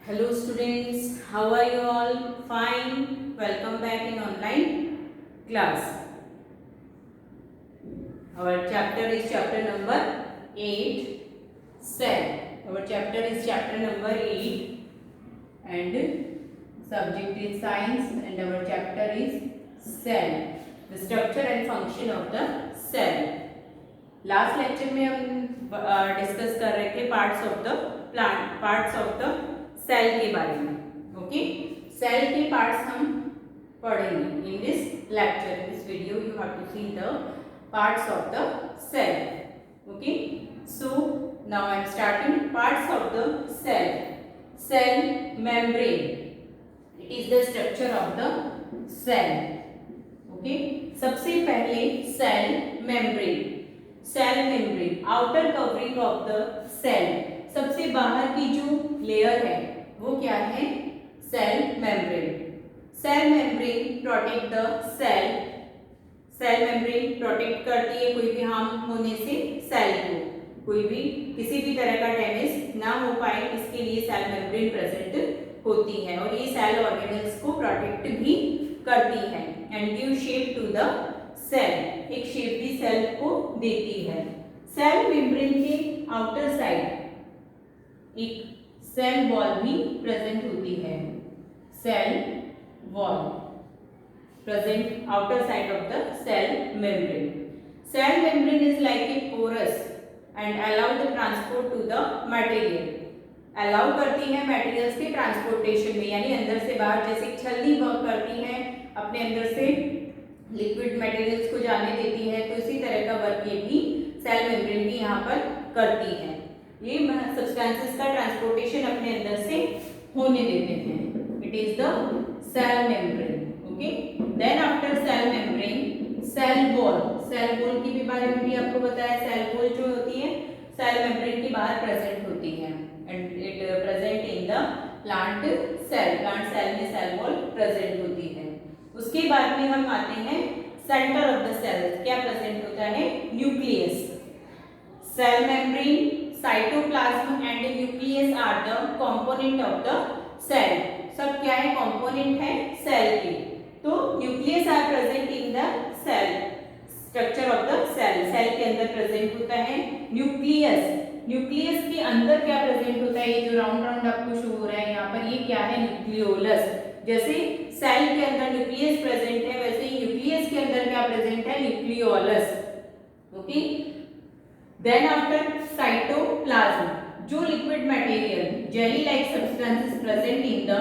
Hello students, how are you all? Fine. Welcome back in online class. Our chapter is chapter number 8, cell. Our chapter is chapter number 8 and subject is science and our chapter is cell. The structure and function of the cell. Last lecture में हम discuss कर रहे थे parts of the plant, parts of the cell के बारे में. Okay, cell के parts हम पढ़ेंगे in this lecture. In this video you have to see the parts of the cell. Okay, so now I am starting parts of the cell. Cell membrane, it is the structure of the cell. Okay, सबसे पहले cell membrane. Cell membrane, outer covering of the cell, सबसे बाहर की जो layer है वो क्या है? Cell membrane. Cell membrane protect the cell. Cell membrane protect करती है कोई भी हार्म होने से सेल को, कोई भी किसी भी तरह का डैमेज ना हो पाए, इसके लिए सेल मेम्ब्रेन प्रेजेंट होती है और ये सेल ऑर्गेनल्स को प्रोटेक्ट भी करती है and give shape to the cell, एक शेप भी सेल को देती है. सेल मेम्ब्रेन के आउटर साइड एक सेल वॉल भी प्रेजेंट होती है. Cell wall present outer side of the cell membrane. Cell membrane is like a porous and allow the transport to the material. Allow करती है मटेरियल्स के transportation में, यानी अंदर से बाहर, जैसे छलनी वर्क करती है अपने अंदर से लिक्विड मटेरियल्स को जाने देती है, तो इसी तरह का वर्क ये भी सेल मेम्ब्रेन भी यहाँ पर करती है. ये सब्सटेंसेस का ट्रांसपोर्टेशन अपने अंदर से होने देते हैं. It is the cell membrane. Okay, then after cell membrane cell wall. Cell wall की भी बारे में भी आपको बताया. सेल वॉल जो होती है सेल मेम्ब्रेन के बाहर प्रेजेंट होती है and it present in the plant cell. Plant cell में सेल वॉल प्रेजेंट होती है. उसके बाद में हम आते हैं सेंटर ऑफ द सेल. क्या प्रेजेंट होता है? Nucleus. Cell membrane, cytoplasm and nucleus are the component of the cell. सब क्या है? कंपोनेंट है सेल के. तो nucleus are present in the cell, structure of the cell. Cell के अंदर प्रेजेंट होता है न्यूक्लियस. न्यूक्लियस के अंदर क्या प्रेजेंट होता है? ये जो राउंड राउंड आपको शो हो रहा है यहाँ पर, ये क्या है? न्यूक्लियोलस. जैसे सेल के अंदर न्यूक्लियस प्रेजेंट है, वैसे ही न्यूक्लियस के अंदर क्या प्रेजेंट है? Nucleolus. Okay, then after cytoplasm, जो liquid material jelly like substances present in the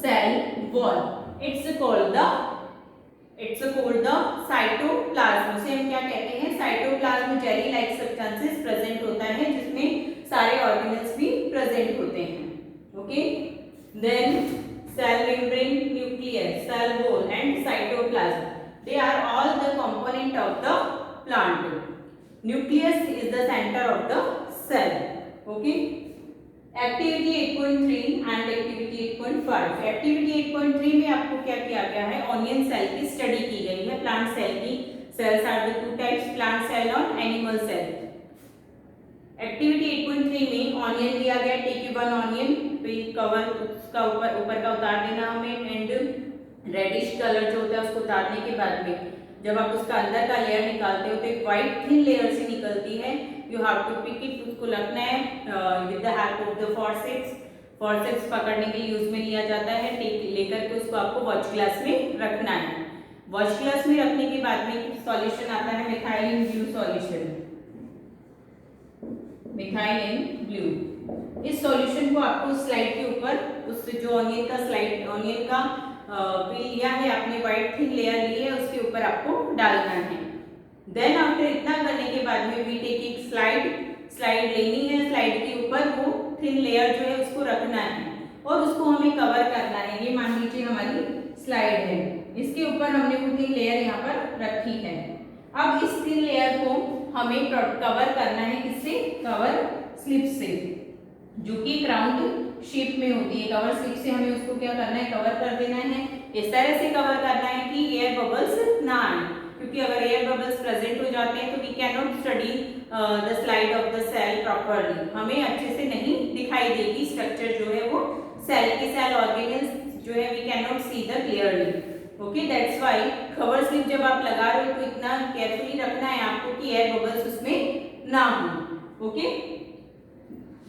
cell wall, it's called the cytoplasm. उसे हम क्या कहते हैं? Cytoplasm. Jelly like substances present होता है जिसमें सारे ऑर्गेनल्स भी प्रेजेंट होते हैं. Okay, then cell membrane, nucleus, cell wall and cytoplasm, they are all the component of the plant. Nucleus is the center of the cell. Okay, activity 8.3 and activity 8.5. activity 8.3 में आपको क्या किया गया है? Onion cell की study की गई है. प्लांट सेल की. Cells are the two types, plant cell और एनिमल सेल. एक्टिविटी 8.3 में ऑनियन दिया गया. टेक वन ऑनियन, कवर उसका ऊपर का उतार देना हमें एंड रेडिश कलर जो होता है उसको उतारने के बाद में जब आप उसका अंदर का लेयर निकालते हो तो एक वाइट थिन लेयर से निकलती है. You have to pick it. उसको रखना है with the help of the forceps. Forceps पकड़ने के लिए यूज में लिया जाता है. टेक लेकर के उसको आपको वॉच ग्लास में रखना है. वॉच ग्लास में रखने के बाद में सॉल्यूशन आता है methylene blue solution. Methylene blue. इस सॉल्यूशन को आपको स्लाइड के ऊपर, उस जो ऑनियन का पील लिया है आपने, व्हाइट थिन लेयर ली है, उसके ऊपर आपको डालना है. देन आफ्टर इतना करने के बाद में वी टेक एक स्लाइड लेनी है. स्लाइड के ऊपर वो थिन लेयर जो है उसको रखना है और उसको हमें कवर करना है. ये मान लीजिए हमारी स्लाइड है, इसके ऊपर हमने वो थिन लेयर यहाँ पर रखी है. अब इस थिन लेयर को हमें कवर करना है. किससे? कवर स्लिप से, जो कि एक राउंड शेप में होती है. कवर स्लिप से हमें उसको क्या करना है? कवर कर देना है. इस तरह से कवर करना है कि एयर बबल्स ना आए, क्योंकि अगर एयर बबल्स प्रेजेंट हो जाते हैं तो we can not study the slide of the cell properly, हमें अच्छे से नहीं दिखाई देगी स्ट्रक्चर जो है वो सेल की, सेल ऑर्गेनेल्स जो है we can not see the clearly. Okay, that's why cover slip जब आप लगा रहे हो तो इतना केयरफुली रखना है आपको कि एयर बबल्स उसमें ना हो। ओके,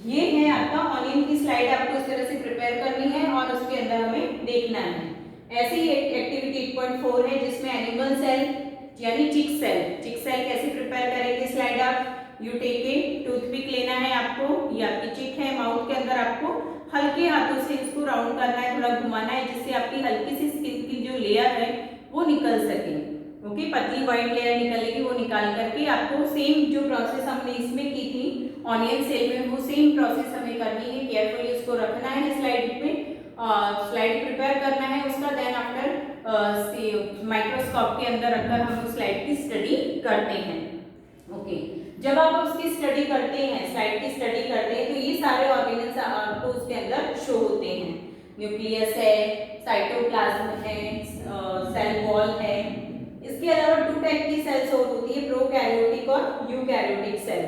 ये है आपका ऑनियन की स्लाइड, आपको इस तरह से प्रिपेयर करनी है और उसके अंदर हमें देखना है। ऐसे ही एक्टिविटी 8.4 है जिसमें एनिमल सेल यानी चिक सेल कैसे प्रिपेयर करेंगे स्लाइड आप, यू टेक ए टूथपिक लेना है आपको, ये आपकी चिक है, माउथ के अंदर आपको हल्के हाथों से इसको राउंड करना है, थोड़ा घुमाना है जिससे आपकी हल्की सी स्किन की जो लेयर है वो निकल सके। ओके, पतली व्हाइट लेयर निकलेगी, वो निकाल करके आपको सेम जो प्रोसेस हमने इसमें की थी ऑनियन सेल में वो सेम प्रोसेस हमें करनी है। केयरफुली उसको रखना है स्लाइड पे, स्लाइड प्रिपेयर करना है उसका, देन आफ्टर माइक्रोस्कोप के अंदर रखकर हम उस स्लाइड की स्टडी करते हैं। ओके, जब आप उसकी स्टडी करते हैं, स्लाइड की स्टडी करते हैं तो ये सारे ऑर्गेनल्स आपको उसके अंदर शो होते हैं। न्यूक्लियस है, साइटोप्लाज्म है, सेल वॉल है। इसके अलावा 2 टाइप की सेल्स और होती है, प्रोकैरियोटिक और यूकैरियोटिक सेल।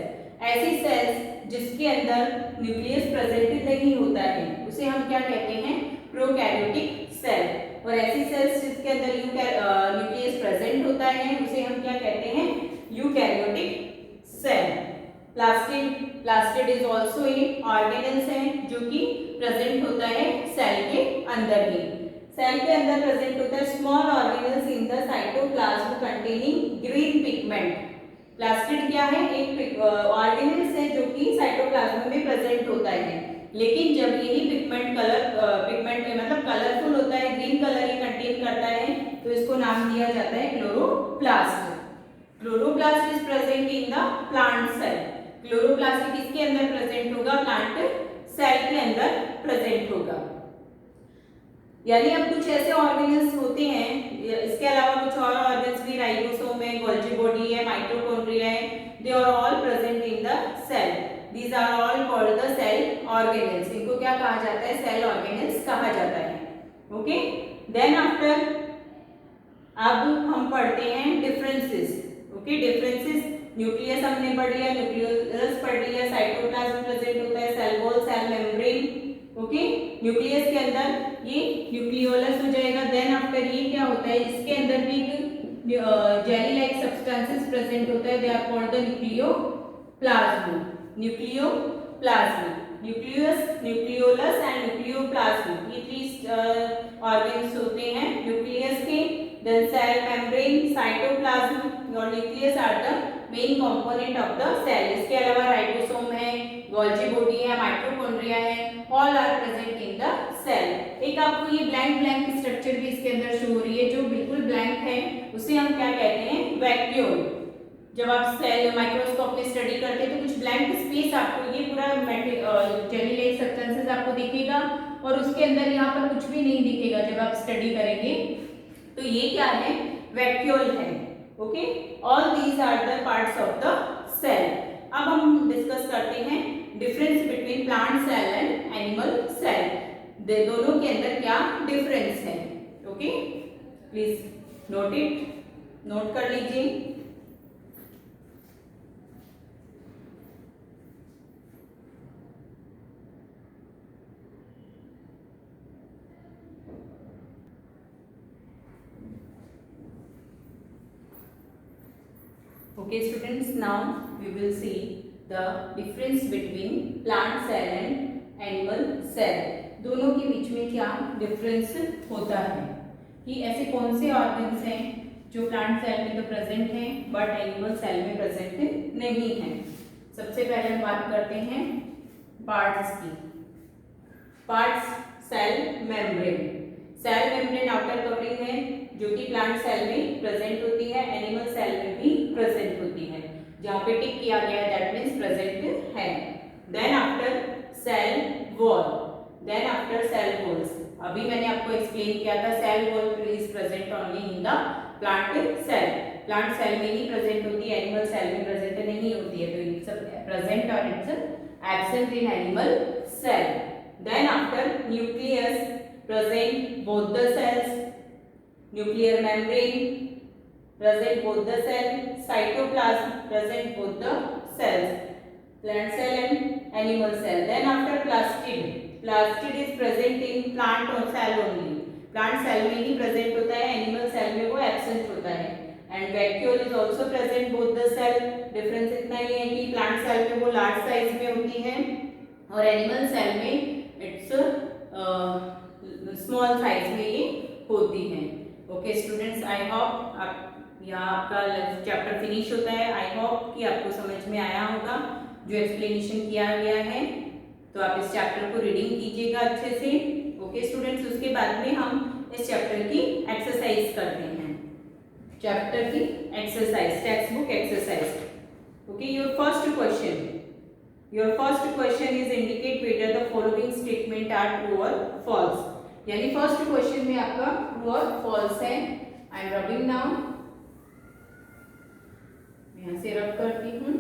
ऐसी सेल्स जिसके अंदर न्यूक्लियस प्रेजेंट नहीं होता है उसे हम क्या कहते हैं, प्रोकैरियोटिक सेल, और ऐसी सेल्स जिसके अंदर न्यूक्लियस प्रेजेंट होता है उसे हम क्या कहते हैं, eukaryotic cell. Plastid is also a organelles है जो कि प्रेजेंट होता है सेल के अंदर ही, सेल के अंदर प्रेजेंट होता है small organelles in the cytoplasm containing green pigment. Plastid क्या है, एक ऑर्गेनल्स है जो कि साइटोप्लाज्म में प्रेजेंट होता है, लेकिन जब यही पिगमेंट मतलब कलरफुल होता है, ग्रीन कलर ही कंटेन करता है तो इसको नाम दिया जाता है chloroplast. Chloroplast is present in the plant cell. Chloroplast किसके अंदर प्रेजेंट होगा, प्लांट सेल के अंदर प्रेजेंट होगा। यानी अब कुछ ऐसे ऑर्गेनल्स होते हैं, इसके अलावा कुछ और ऑर्गन्स भी, राइबोसोम है, गोल्जी बॉडी है, माइटोकॉन्ड्रिया है, they are all present in the cell. These are all called the cell organelles. इनको क्या कहा जाता है, सेल ऑर्गेनल्स कहा जाता है। ओके, देन आफ्टर अब हम पढ़ते हैं डिफरेंसेस। ओके, डिफरेंसेस, न्यूक्लियस हमने पढ़ लिया, न्यूक्लियस पढ़ लिया, साइटोप्लाज्म प्रेजेंट होता है, cell wall, cell membrane. Okay, nucleus के अंदर ये न्यूक्लियोलस हो जाएगा। देन आफ्टर ये क्या होता है, इसके अंदर भी जेली लाइक सब्सटेंसेस प्रेजेंट होता है, they are called the nucleoplasm. Nucleoplasm, nucleus, nucleolus and nucleoplasm, ये 3 ऑर्गन्स होते हैं न्यूक्लियस के। देन सेल मेम्ब्रेन, साइटोप्लाज्म और nucleus are the main component of the cell. इसके अलावा राइबोसोम है, गोल्जी बॉडी है, माइटोकॉन्ड्रिया है, all are present in the cell. एक आपको ये ब्लैंक स्ट्रक्चर भी इसके अंदर शो हो रही है, जो बिल्कुल ब्लैंक है उसे हम क्या कहते हैं, वैक्यूल। जब आप सेल माइक्रोस्कोप में स्टडी करते हैं तो कुछ ब्लैंक स्पेस आपको, ये पूरा जेली लाइक सब्सटेंसेस आपको दिखेगा और उसके अंदर यहाँ पर कुछ भी नहीं दिखेगा जब आप स्टडी करेंगे, तो ये क्या है, वैक्यूल है। Okay, all these are the parts of the cell. अब हम डिस्कस करते हैं difference between plant cell and animal cell, दोनों के अंदर क्या डिफरेंस है। ओके, प्लीज नोट कर लीजिए। Okay students, now we will see the difference between plant cell and animal cell. दोनों के बीच में क्या डिफरेंस होता है, कि ऐसे कौन से ऑर्गन्स हैं जो प्लांट सेल में तो प्रेजेंट हैं बट एनिमल सेल में प्रेजेंट नहीं हैं। सबसे पहले हम बात करते हैं पार्ट्स की। Parts, cell membrane. Cell membrane outer covering है जो कि प्लांट सेल में प्रेजेंट होती है, एनिमल सेल में भी प्रेजेंट होती है। जहाँ पे टिक किया गया है दैट मीन्स प्रेजेंट है। Then after cell wall, then after cell walls, अभी मैंने आपको एक्सप्लेन किया था cell wall is present only in the plant cell. Plant cell में ही प्रेजेंट होती है, एनिमल सेल में प्रेजेंट नहीं होती है, तो इट्स प्रेजेंट और it's absent in animal cell. Then after nucleus present both the cells, nuclear membrane present both the cell, cytoplasm present both the cells. plant cell and animal cell. Then after plastid is present in plant or cell only. Plant cell में ही present होता है, animal cell में वो absent होता है. And vacuole is also present both the cell. Difference इतना ही है कि plant cell में वो large size में होती है और animal cell में it's small size में ये होती है. Okay students, I hope आप यहाँ आपका चैप्टर फिनिश होता है. आई होप कि आपको समझ में आया होगा जो एक्सप्लेनेशन किया गया है. तो आप इस चैप्टर को रीडिंग कीजिएगा अच्छे से. ओके स्टूडेंट्स, उसके बाद में हम इस चैप्टर की एक्सरसाइज करते हैं. चैप्टर की exercise, textbook exercise. Okay, your first question is indicate whether the following statement are true और फॉल्स. यानी फर्स्ट क्वेश्चन में आपका ट्रू और फॉल्स है. I am rubbing now. यहाँ से रब करती हूँ.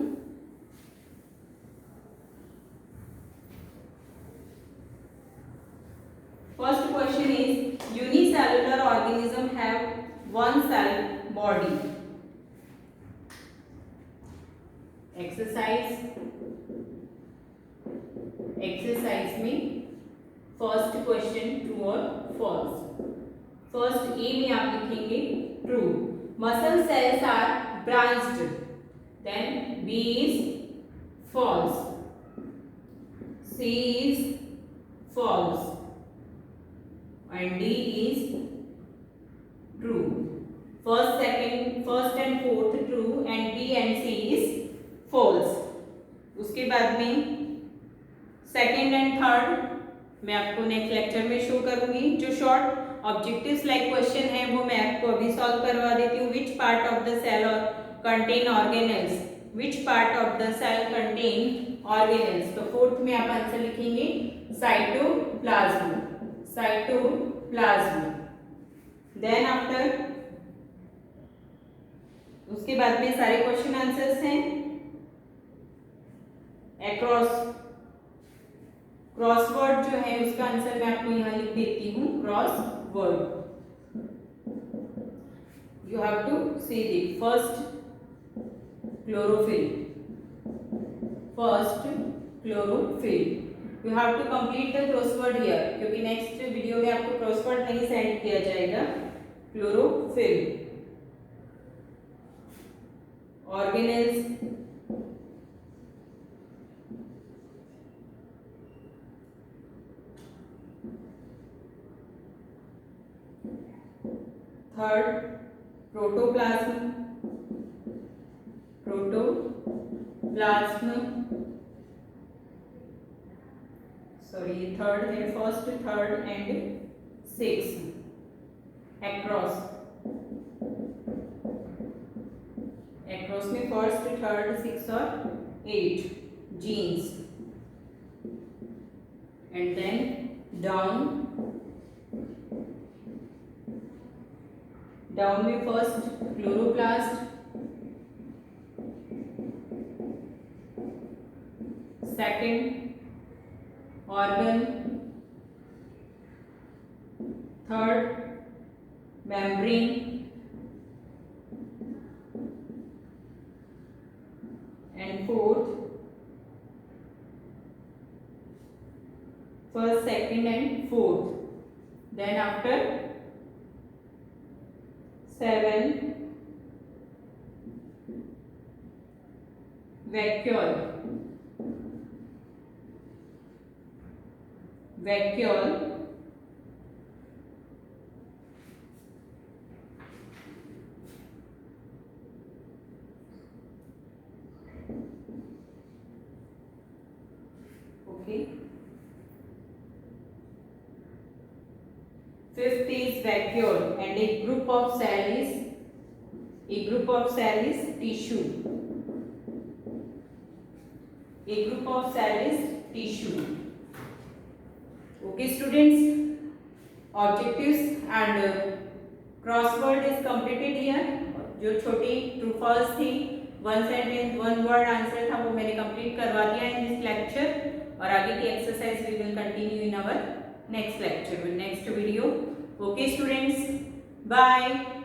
First question is unicellular organism have one cell body. Exercise में फर्स्ट क्वेश्चन ट्रू और फॉल्स. फर्स्ट ए में आप लिखेंगे true. Muscle cells are branched. Then B is false. C is false. And D is true. First and fourth true and B and C is false. उसके बाद में second and third मैं आपको next lecture में show करूंगी. जो short objectives like question है वो मैं आपको अभी सॉल्व करवा देती हूँ. Which part of the cell और contain organelles. Which part of the cell contain organelles? तो फोर्थ में आप आंसर लिखेंगे साइटोप्लाज्म. देन आफ्टर उसके बाद में सारे क्वेश्चन आंसर्स हैं. क्रॉसवर्ड जो है उसका आंसर मैं आपको यहाँ लिख देती हूँ. Crossword you have to see the first chlorophyll. You have to complete the crossword here क्योंकि नेक्स्ट वीडियो में आपको क्रॉसवर्ड नहीं सेंड किया जाएगा. Chlorophyll, organelles, third protoplasm. Sorry third है. First, third and six. Across में फर्स्ट, थर्ड, सिक्स और eight. Genes. And then down में first chloroplast, second organ, third membrane and fourth first, second and fourth. Then after 7 vacuole. Okay. Fifth is vacuole and a group of cell is tissue. Okay students, objectives and crossword is completed here. जो छोटी true false थी, one sentence one word answer था वो मैंने complete करवा दिया in this lecture. और आगे की exercise we will continue in our next lecture with next video. Okay students, bye.